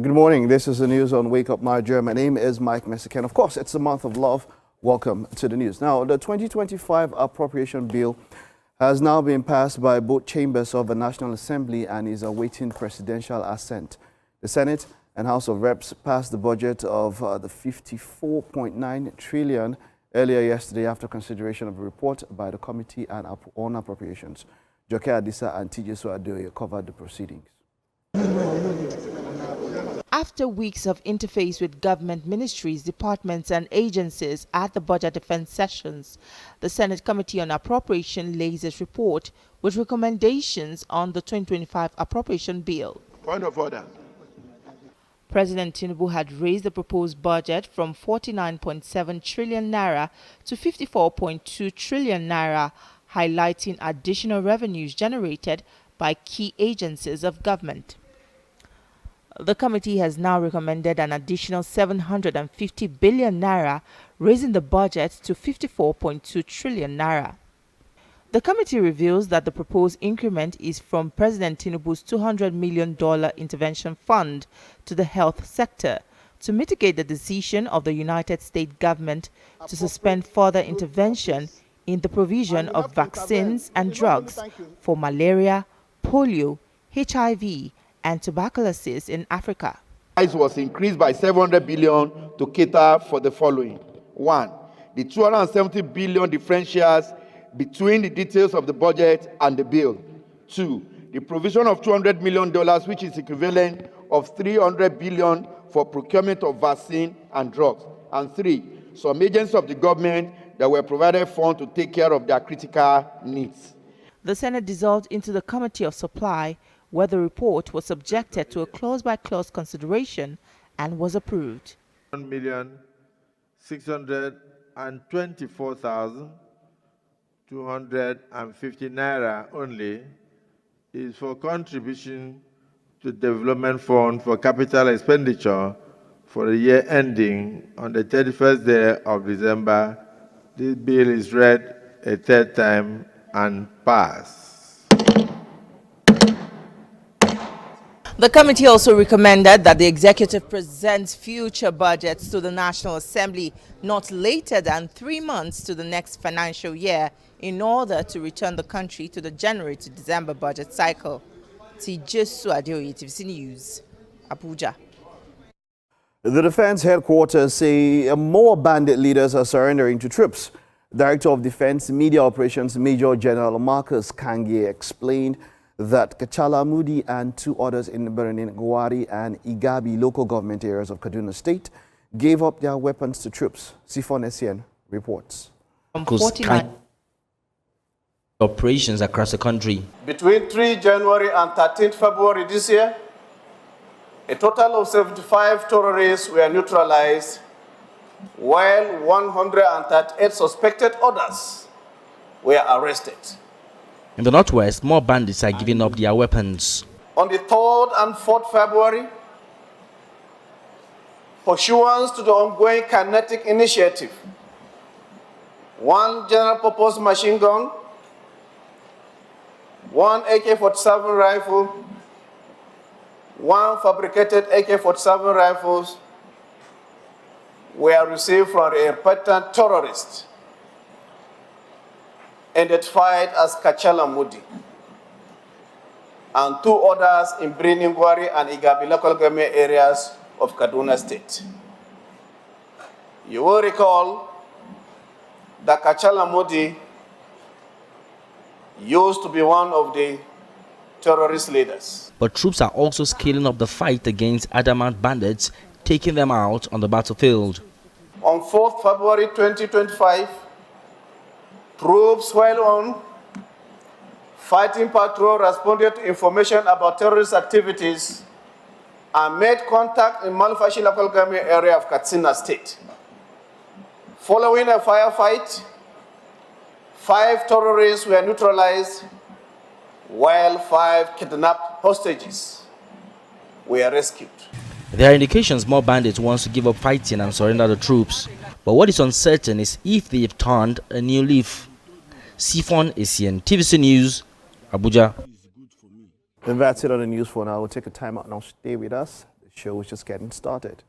Good morning. This is the news on Wake Up Nigeria. My name is Mike Messick. Of course, it's the month of love. Welcome to the news. Now, the 2025 appropriation bill has now been passed by both chambers of the National Assembly and is awaiting presidential assent. The Senate and House of Reps passed the budget of the 54.9 trillion earlier yesterday after consideration of a report by the Committee on Appropriations. Joke Adisa and TJ Suadoye covered the proceedings. After weeks of interface with government ministries, departments and agencies at the budget defense sessions, the Senate Committee on Appropriation lays its report with recommendations on the 2025 appropriation bill. Point of order. President Tinubu had raised the proposed budget from 49.7 trillion naira to 54.2 trillion naira, highlighting additional revenues generated by key agencies of government. The committee has now recommended an additional 750 billion naira, raising the budget to 54.2 trillion naira. The committee reveals that the proposed increment is from President Tinubu's $200 million intervention fund to the health sector to mitigate the decision of the United States government to suspend further intervention in the provision of vaccines and drugs for malaria, polio, HIV, and tuberculosis in Africa. Price was increased by 700 billion to cater for the following. 1. The 270 billion differentials between the details of the budget and the bill. 2. The provision of $200 million, which is equivalent of 300 billion for procurement of vaccine and drugs. And 3. Some agencies of the government that were provided funds to take care of their critical needs. The Senate dissolved into the Committee of Supply, where the report was subjected to a clause-by-clause consideration and was approved. 1,624,250 naira only is for contribution to Development Fund for Capital Expenditure for the year ending on the 31st day of December. This bill is read a third time and passed. The committee also recommended that the executive presents future budgets to the National Assembly not later than 3 months to the next financial year in order to return the country to the January to December budget cycle. TJ Suadoye, TVC News, Abuja. The defense headquarters say more bandit leaders are surrendering to troops. Director of Defense Media Operations Major General Marcus Kange explained that Kachala Mudi and 2 others in Benin, Gwari and Igabi local government areas of Kaduna State gave up their weapons to troops. Sifon Essien reports. Operations across the country. Between 3 January and 13 February this year, a total of 75 terrorists were neutralized, while 138 suspected others were arrested. In the northwest, more bandits are giving up their weapons. On the 3rd and 4th February, pursuant to the ongoing kinetic initiative, 1 general-purpose machine gun, 1 AK-47 rifle, 1 fabricated AK-47 rifles were received from a repentant terrorist identified as Kachala Mudi, and 2 others in Benin, Gwari and Igabi local government areas of Kaduna State. You will recall that Kachala Mudi used to be one of the terrorist leaders. But troops are also scaling up the fight against adamant bandits, taking them out on the battlefield. On 4th February 2025, troops while on fighting patrol responded to information about terrorist activities and made contact in Malfashi local government area of Katsina State. Following a firefight, 5 terrorists were neutralized, while 5 kidnapped hostages were rescued. There are indications more bandits want to give up fighting and surrender the troops. But what is uncertain is if they've turned a new leaf. Sifon Essien, TVC News, Abuja. And that's it on the news for now. We'll take a time out now. Stay with us. show is just getting started.